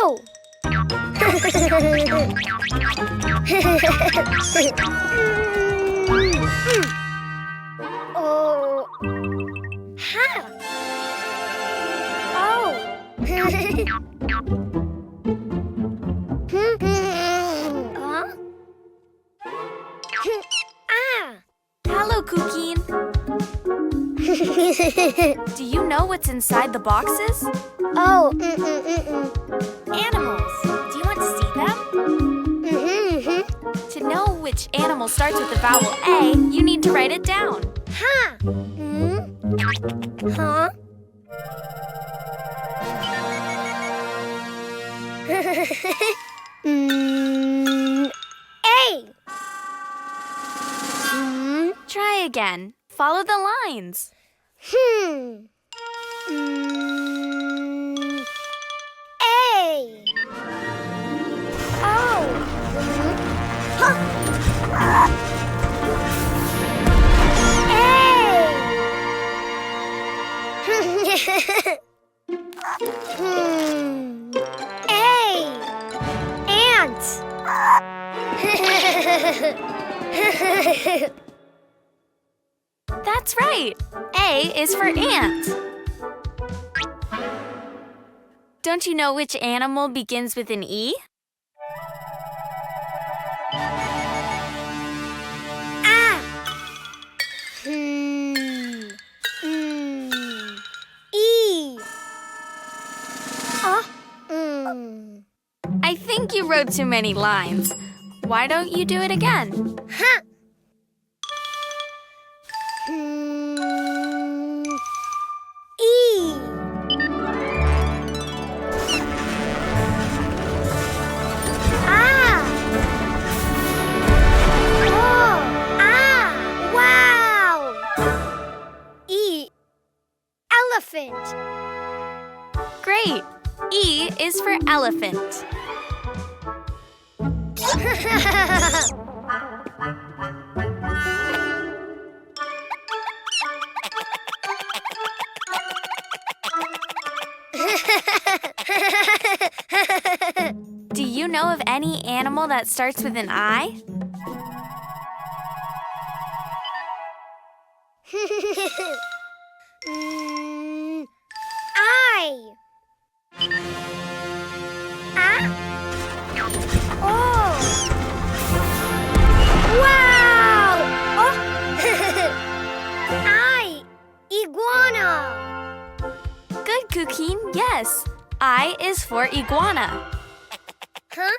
Oh! Oh! Ha! Oh! Huh? Ah! Hello, Cuquin. Do you know what's inside the boxes? Oh! Animals. Do you want to see them? To know which animal starts with the vowel A, you need to write it down. Ha! Huh? A! Try again. Follow the lines. A! Oh! Huh. A! Ant! That's right. A is for ant. Don't you know which animal begins with an E? Ah! E! I think you wrote too many lines. Why don't you do it again? Huh! E! Ah! Oh! Ah! Wow! E! Elephant! Great. E is for elephant. Do you know of any animal that starts with an I? I. Ah? Oh! Wow! Oh! I. Iguana. Good, Cuquin. Yes. I is for iguana. Huh?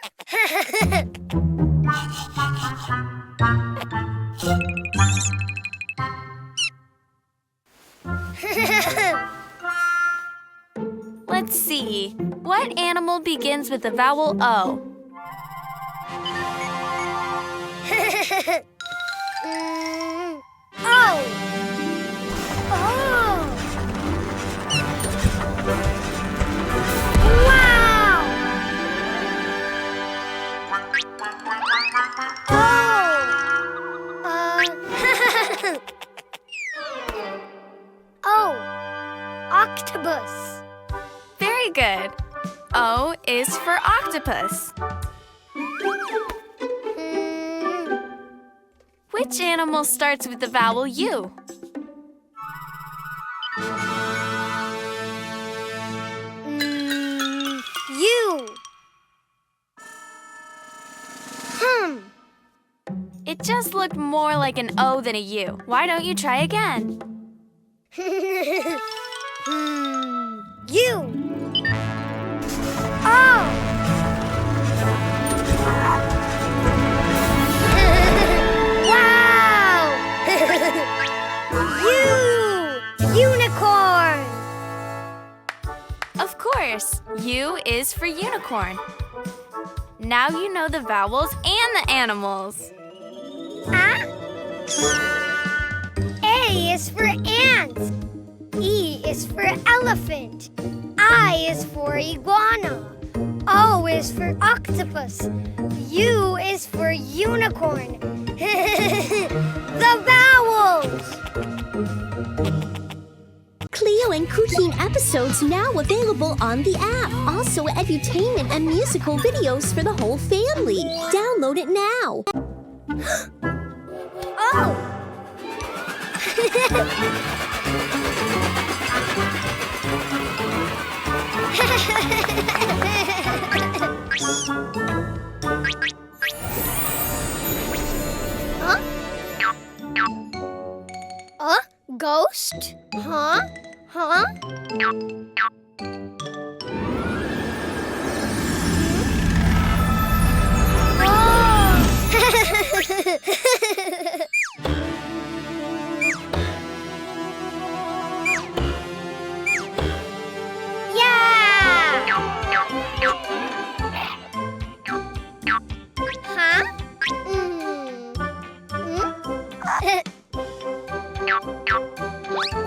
Let's see. What animal begins with the vowel O? Oh! Oh! Wow! Oh! Octopus. Very good. O is for octopus. Which animal starts with the vowel U? U. It just looked more like an O than a U. Why don't you try again? U. Oh! Wow! Unicorn! Of course, U is for unicorn. Now you know the vowels and the animals. Ah? A is for ant. E is for elephant. I is for iguana. O is for octopus. U is for unicorn. The vowels! Cleo and Cuquin episodes now available on the app. Also, edutainment and musical videos for the whole family. Download it now. Oh! Huh? Ghost? Huh? Huh?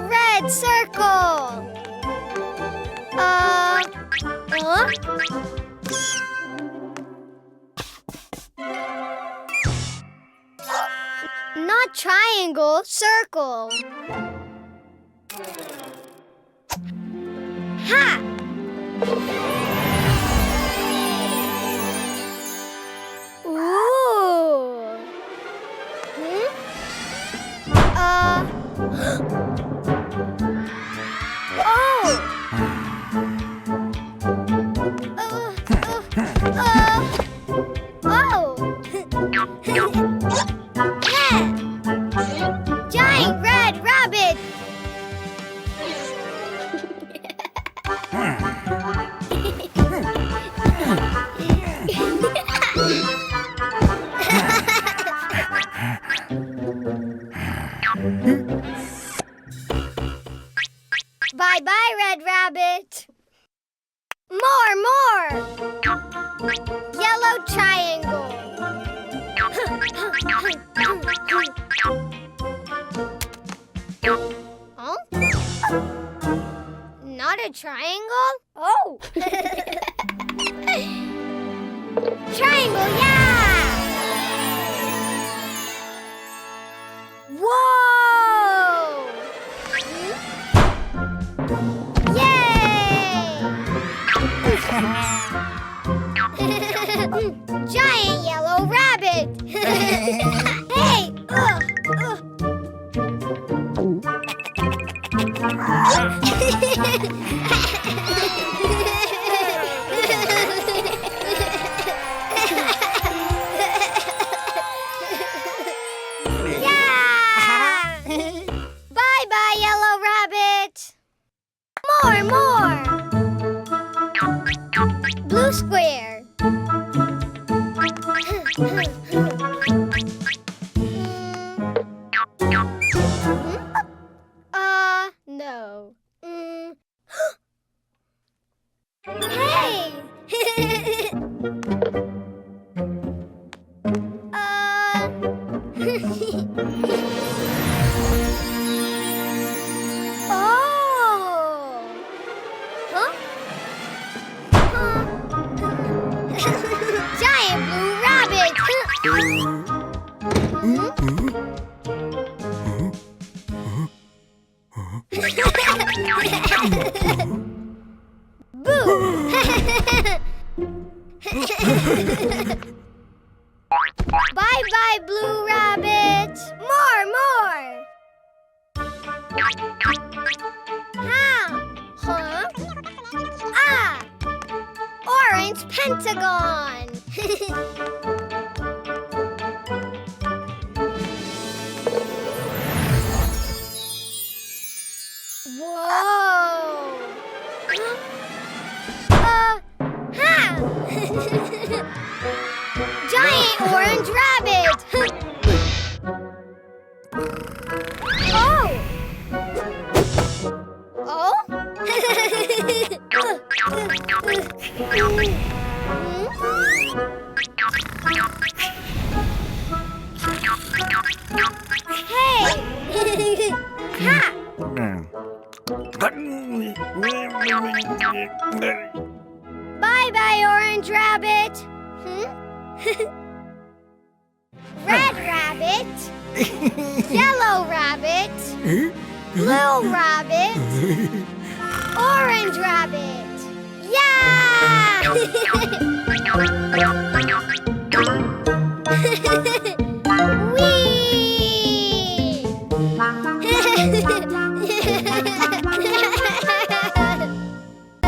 Red circle. Huh? Not triangle, circle. Ha! Ooh. Giant red rabbit. Bye-bye, Red Rabbit. More. Yellow triangle. Huh? Not a triangle? Oh! Triangle, yeah! Whoa! Yay! Giant yellow rabbit! Hey! Bye-bye, yellow rabbit! More! Blue square. No. Hey! Oh! Huh? Giant blue rabbit! Boo! Bye-bye, blue rabbit! More! How? Huh? Orange pentagon! Whoa! Giant orange rabbit! Oh! Hey! Ha! Bye-bye, orange rabbit. Red rabbit. Yellow rabbit. Blue rabbit. Orange rabbit.